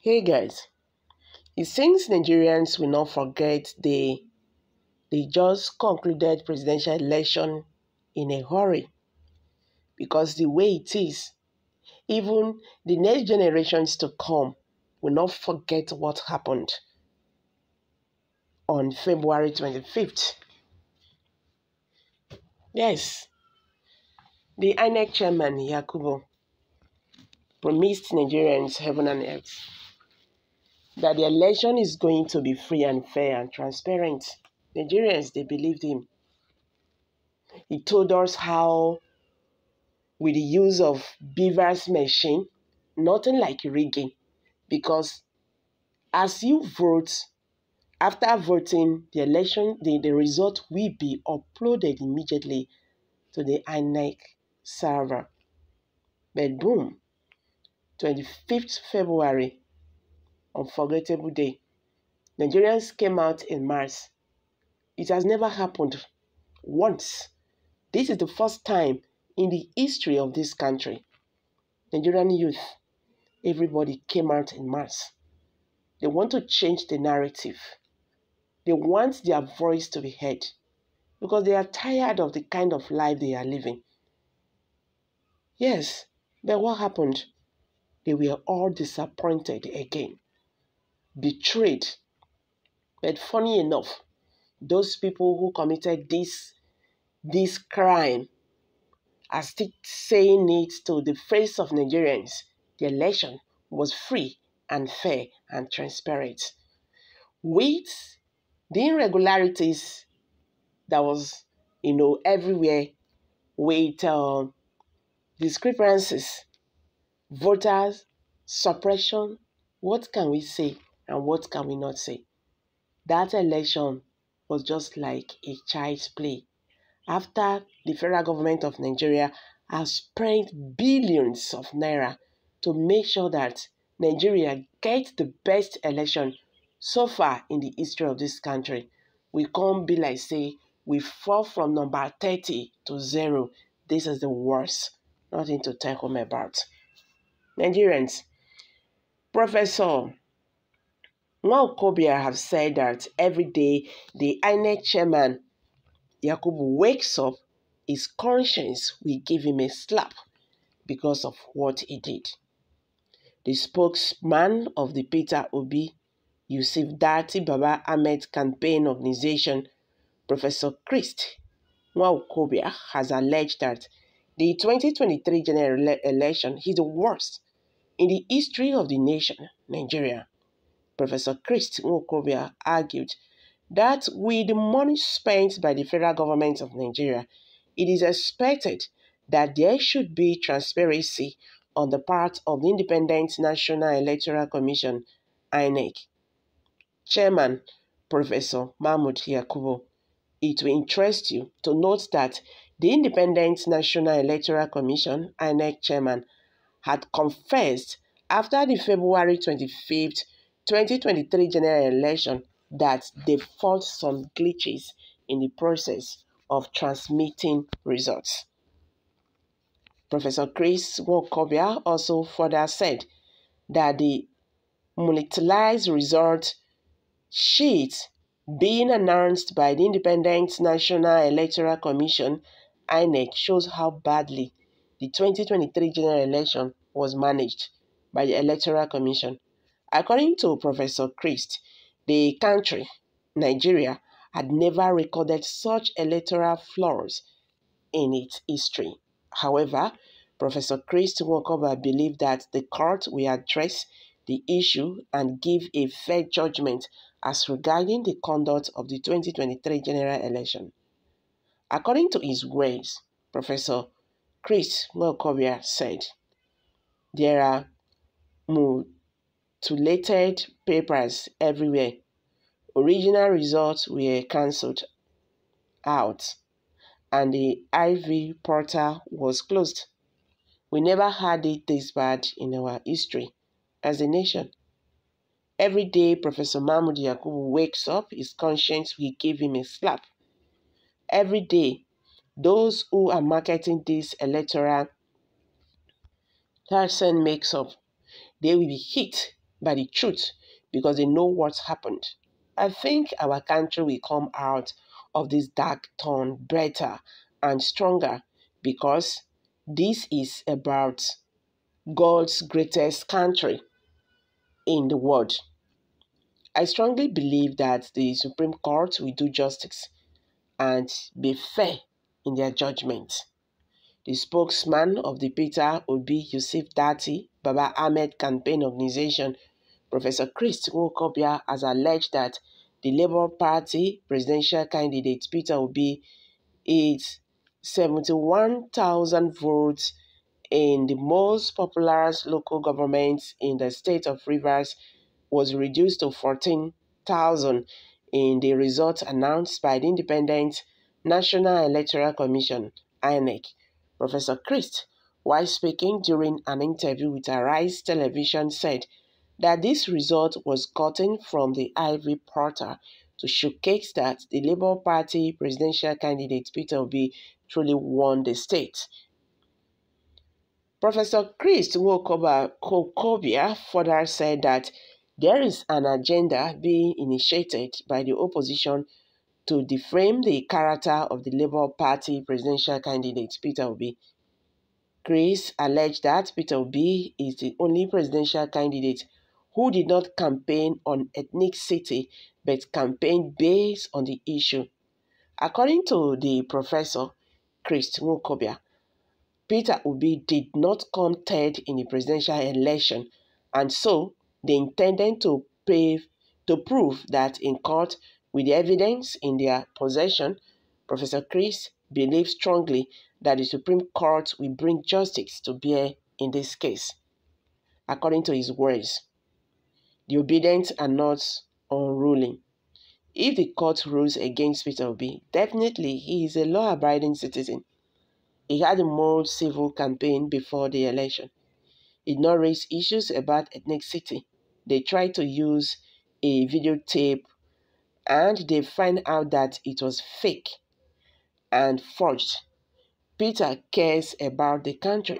Hey guys, it seems Nigerians will not forget they just concluded presidential election in a hurry because the way it is, even the next generations to come will not forget what happened on February 25th. Yes, the INEC chairman Yakubu promised Nigerians heaven and earth that the election is going to be free and fair and transparent. Nigerians, they believed him. He told us how with the use of beavers machine, nothing like rigging, because as you vote, after voting, the election, the result will be uploaded immediately to the INEC server. But boom, 25th February, unforgettable day, Nigerians came out in mass. It has never happened once. This is the first time in the history of this country. Nigerian youth, everybody came out in mass. They want to change the narrative. They want their voice to be heard because they are tired of the kind of life they are living. Yes, but what happened? They were all disappointed again, betrayed. But funny enough, those people who committed this crime are still saying it to the face of Nigerians. The election was free and fair and transparent. With the irregularities that was, everywhere, with discrepancies, voters, suppression, what can we say and what can we not say? That election was just like a child's play. After the federal government of Nigeria has spent billions of naira to make sure that Nigeria gets the best election so far in the history of this country, we can't be like, say, we fall from number 30 to 0. This is the worst. Nothing to tell home about. Nigerians, Professor Nwaokobia have said that every day the INEC chairman Yakubu wakes up, his conscience will give him a slap because of what he did. The spokesman of the Peter Obi Yusuf Dati Baba Ahmed campaign organization, Professor Christ Nwaokobia, has alleged that the 2023 general election is the worst in the history of the nation, Nigeria. Professor Christ Nwaokobia argued that with the money spent by the federal government of Nigeria, it is expected that there should be transparency on the part of the Independent National Electoral Commission, INEC. Chairman Professor Mahmood Yakubu, it will interest you to note that the Independent National Electoral Commission, INEC chairman, had confessed after the February 25th, 2023 general election that they found some glitches in the process of transmitting results. Professor Chris Nwaokobia also further said that the monetized result sheet being announced by the Independent National Electoral Commission, INEC, shows how badly the 2023 general election was managed by the Electoral Commission. According to Professor Christ, the country, Nigeria, had never recorded such electoral flaws in its history. However, Professor Christ Nwaokobia believed that the court will address the issue and give a fair judgment as regarding the conduct of the 2023 general election. According to his words, Professor Chris Nwaokobia said, there are mutilated papers everywhere. Original results were cancelled out and the IV portal was closed. We never had it this bad in our history as a nation. Every day Professor Mahmood Yakubu wakes up, his conscience will give him a slap. Every day, those who are marketing this electoral person makes up, they will be hit by the truth because they know what's happened. I think our country will come out of this dark turn better and stronger because this is about God's greatest country in the world. I strongly believe that the Supreme Court will do justice and be fair in their judgment. The spokesman of the Peter Obi Yusuf Dati Baba Ahmed campaign organization, Professor Nwaokobia, has alleged that the Labour Party presidential candidate Peter Obi is 71,000 votes in the most popular local government in the state of Rivers was reduced to 14,000 in the results announced by the Independent National Electoral Commission, INEC. Professor Christ, while speaking during an interview with Arise Television, said that this result was gotten from the Ivy portal to showcase that the Labour Party presidential candidate Peter Obi truly won the state. Professor Nwaokobia further said that there is an agenda being initiated by the opposition to defame the character of the Labour Party presidential candidate Peter Obi. Chris alleged that Peter Obi is the only presidential candidate who did not campaign on ethnicity but campaigned based on the issue. According to the professor, Chris Nwaokobia, Peter Obi did not come third in the presidential election, and so they intended to prove that in court with the evidence in their possession. Professor Chris believes strongly that the Supreme Court will bring justice to bear in this case. According to his words, the obedient are not unruling. If the court rules against Peter Obi, definitely he is a law-abiding citizen. He had a more civil campaign before the election. He did not raise issues about ethnicity. They tried to use a videotape and they find out that it was fake and forged. Peter cares about the country.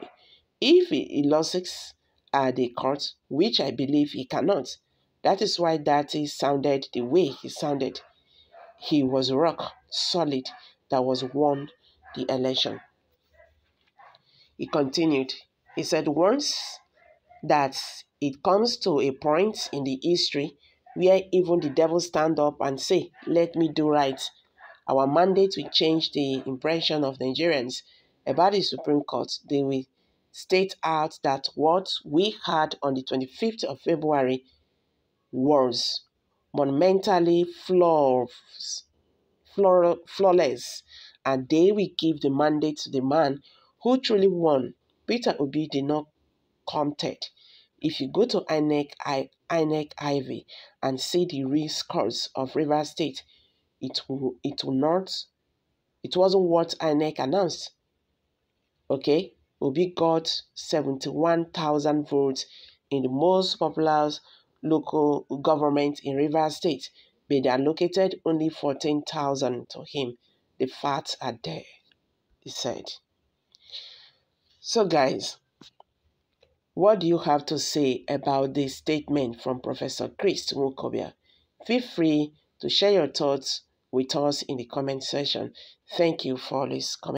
If he loses at the court, which I believe he cannot, that is why Dati sounded the way he sounded. He was rock solid that was won the election. He continued. He said, once that it comes to a point in the history where even the devil stand up and say, let me do right, our mandate will change the impression of Nigerians about the Supreme Court. They will state out that what we had on the 25th of February was monumentally flawless, and they will give the mandate to the man who truly won. Peter Obi did not come third. If you go to INEC Ivy and see the real scores of Rivers State, it wasn't what INEC announced. Okay, Obi got 71,000 votes in the most popular local government in Rivers State, but they allocated only 14,000 to him. The facts are there, he said. So guys, what do you have to say about this statement from Professor Chris Nwaokobia? Feel free to share your thoughts with us in the comment section. Thank you for this comment.